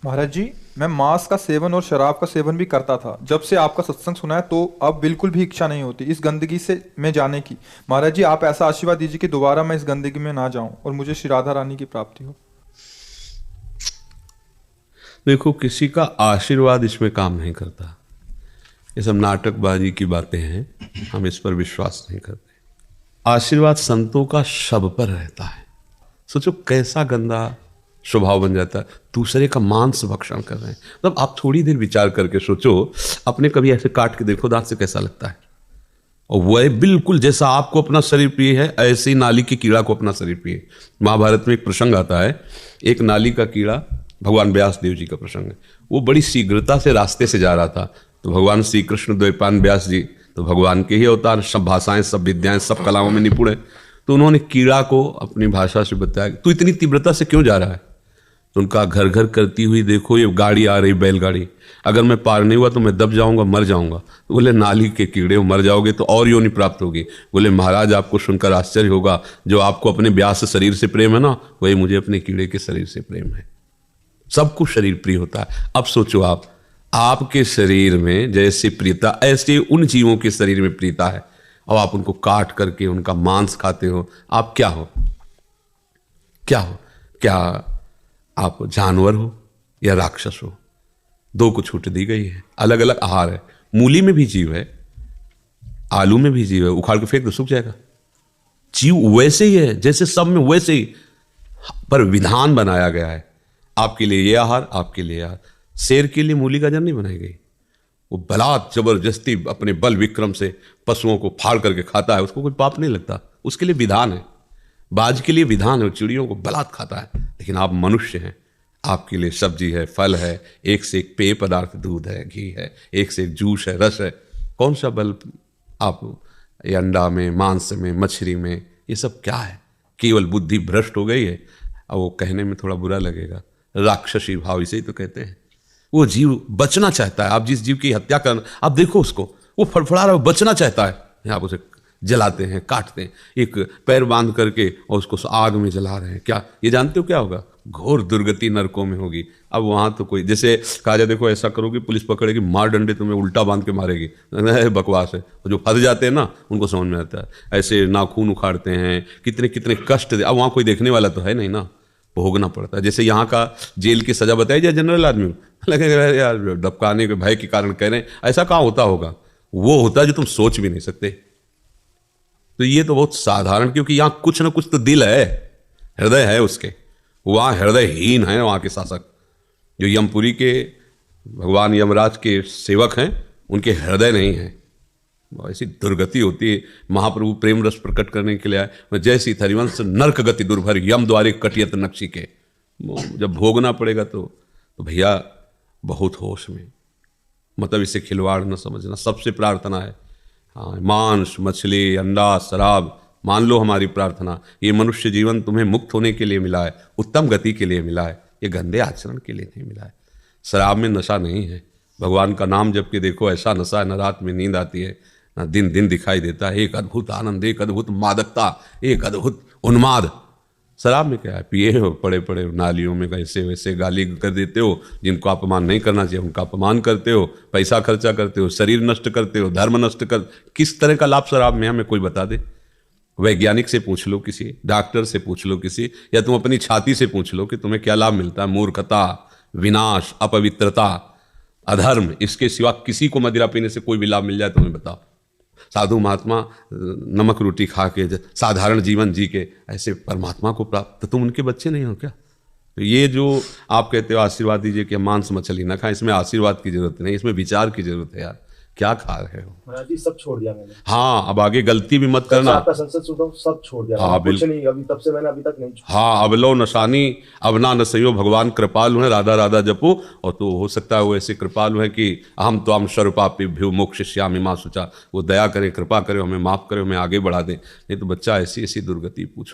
महाराज जी, मैं मांस का सेवन और शराब का सेवन भी करता था। जब से आपका सत्संग सुना है तो अब बिल्कुल भी इच्छा नहीं होती इस गंदगी से मैं जाने की। महाराज जी, आप ऐसा आशीर्वाद दीजिए कि दोबारा मैं इस गंदगी में ना जाऊं और मुझे श्री राधा रानी की प्राप्ति हो। देखो, किसी का आशीर्वाद इसमें काम नहीं करता। ये सब नाटकबाजी की बातें हैं, हम इस पर विश्वास नहीं करते। आशीर्वाद संतों का शब पर रहता है। सोचो कैसा गंदा स्वभाव बन जाता है, दूसरे का मांस भक्षण कर रहे हैं। मतलब आप थोड़ी देर विचार करके सोचो, अपने कभी ऐसे काट के देखो दांत से कैसा लगता है। और वह बिल्कुल जैसा आपको अपना शरीर प्रिय है, ऐसे ही नाली की कीड़ा को अपना शरीर प्रिय है। महाभारत में एक प्रसंग आता है, एक नाली का कीड़ा, भगवान व्यास देव जी का प्रसंग है। वो बड़ी शीघ्रता से रास्ते से जा रहा था, तो भगवान श्री कृष्ण द्वैपायन व्यास जी तो भगवान के ही अवतार, सब भाषाएं, सब विद्याएं, सब कलाओं में निपुण है। तो उन्होंने कीड़ा को अपनी भाषा से बताया, तू इतनी तीव्रता से क्यों जा रहा है। तो उनका घर घर करती हुई देखो ये गाड़ी आ रही, बैलगाड़ी, अगर मैं पार नहीं हुआ तो मैं दब जाऊंगा, मर जाऊंगा। तो बोले नाली के कीड़े, मर जाओगे तो और योनि प्राप्त होगी। बोले महाराज, आपको सुनकर आश्चर्य होगा, जो आपको अपने व्यास शरीर से प्रेम है ना, वही मुझे अपने कीड़े के शरीर से प्रेम है। सबको शरीर प्रिय होता है। अब सोचो आप, आपके शरीर में जैसे प्रियता, ऐसे उन जीवों के शरीर में प्रियता है, और आप उनको काट करके उनका मांस खाते हो। आप क्या हो? क्या हो? क्या आप जानवर हो या राक्षस हो? दो को छूट दी गई है, अलग अलग आहार है। मूली में भी जीव है, आलू में भी जीव है, उखाड़ के फेंक दो सूख जाएगा। जीव वैसे ही है जैसे सब में, वैसे ही, पर विधान बनाया गया है। आपके लिए ये आहार, आपके लिए आहार। शेर के लिए मूली गाजर नहीं बनाई गई। वो बलात् जबरदस्ती अपने बल विक्रम से पशुओं को फाड़ करके खाता है, उसको कोई पाप नहीं लगता, उसके लिए विधान है। बाज के लिए विधान है, चिड़ियों को बलात् खाता है। लेकिन आप मनुष्य हैं, आपके लिए सब्जी है, फल है, एक से एक पेय पदार्थ, दूध है, घी है, एक से एक जूस है, रस है। कौन सा बल आप ये अंडा में, मांस में, मछली में, ये सब क्या है? केवल बुद्धि भ्रष्ट हो गई है। अब वो कहने में थोड़ा बुरा लगेगा, राक्षसी भाव इसे ही तो कहते हैं। वो जीव बचना चाहता है। आप जिस जीव की हत्या करना, आप देखो उसको, वो फड़फड़ा रहा है, बचना चाहता है। आप उसे जलाते हैं, काटते हैं, एक पैर बांध करके और उसको आग में जला रहे हैं। क्या ये जानते हो क्या होगा? घोर दुर्गति नरकों में होगी। अब वहां तो कोई, जैसे कहा जाए, देखो ऐसा करोगे पुलिस पकड़ेगी, मार डंडे तुम्हें उल्टा बांध के मारेगी, बकवास है। और जो फंस जाते हैं ना, उनको समझ में आता है। ऐसे नाखून उखाड़ते हैं, कितने कितने कष्ट। अब वहां कोई देखने वाला तो है नहीं ना, भोगना पड़ता है। जैसे यहाँ का जेल की सजा बताई जाए जनरल आदमी, लगेगा यार डबकाने के भय के कारण कह रहे हैं। ऐसा कहाँ होता होगा? वो होता है जो तुम सोच भी नहीं सकते। तो ये तो बहुत साधारण, क्योंकि यहाँ कुछ ना कुछ तो दिल है, हृदय है उसके। वहाँ हृदयहीन है वहाँ के शासक। जो यमपुरी के भगवान यमराज के सेवक हैं, उनके हृदय नहीं है। ऐसी दुर्गति होती है। महाप्रभु प्रेम रस प्रकट करने के लिए आए, जैसी हरिवंश नर्क गति दुर्भर, यम द्वारे कटियत नक्शी के। जब भोगना पड़ेगा तो भैया बहुत होश में, मतलब इसे खिलवाड़ न समझना। सबसे प्रार्थना है, हाँ, मांस, मछली, अंडा, शराब, मान लो हमारी प्रार्थना, ये मनुष्य जीवन तुम्हें मुक्त होने के लिए मिला है, उत्तम गति के लिए मिला है, ये गंदे आचरण के लिए नहीं मिला है। शराब में नशा नहीं है। भगवान का नाम जब के देखो, ऐसा नशा है, न रात में नींद आती है, न दिन दिन दिखाई देता है। एक अद्भुत आनंद, एक अद्भुत मादकता, एक अद्भुत उन्माद। शराब में क्या है? पिए हो, पड़े पड़े नालियों में ऐसे वैसे गाली कर देते हो, जिनको अपमान नहीं करना चाहिए उनका अपमान करते हो, पैसा खर्चा करते हो, शरीर नष्ट करते हो, धर्म नष्ट कर। किस तरह का लाभ शराब में हमें कोई बता दे? वैज्ञानिक से पूछ लो, किसी डॉक्टर से पूछ लो, किसी, या तुम अपनी छाती से पूछ लो कि तुम्हें क्या लाभ मिलता है। मूर्खता, विनाश, अपवित्रता, अधर्म, इसके सिवा किसी को मदिरा पीने से कोई भी लाभ मिल जाए तुम्हें बताओ? साधु महात्मा नमक रोटी खा के साधारण जीवन जी के ऐसे परमात्मा को प्राप्त, तो तुम उनके बच्चे नहीं हो क्या? तो ये जो आप कहते हो आशीर्वाद दीजिए कि मांस मछली ना खाएं, इसमें आशीर्वाद की जरूरत नहीं, इसमें विचार की जरूरत है। यार क्या खा रहे हो? महाराज जी सब छोड़ दिया मैंने। हाँ, अब आगे गलती भी मत करना। आपका संसद सुनता हूँ, सब छोड़ दिया। हाँ, कुछ नहीं, अभी तब से मैंने अभी तक नहीं छोड़ा। हाँ, अब लो नशानी अब ना नसइयो, भगवान कृपालु है, राधा राधा जपो। और तो हो सकता है वो ऐसे कृपालु है कि अहम तो हम सर्वपापेभ्यो मोक्षयिष्यामि मा शुचा, वो दया करें, कृपा करें, हमें माफ करें, हमें आगे बढ़ा दें। नहीं तो बच्चा ऐसी ऐसी दुर्गति पूछो।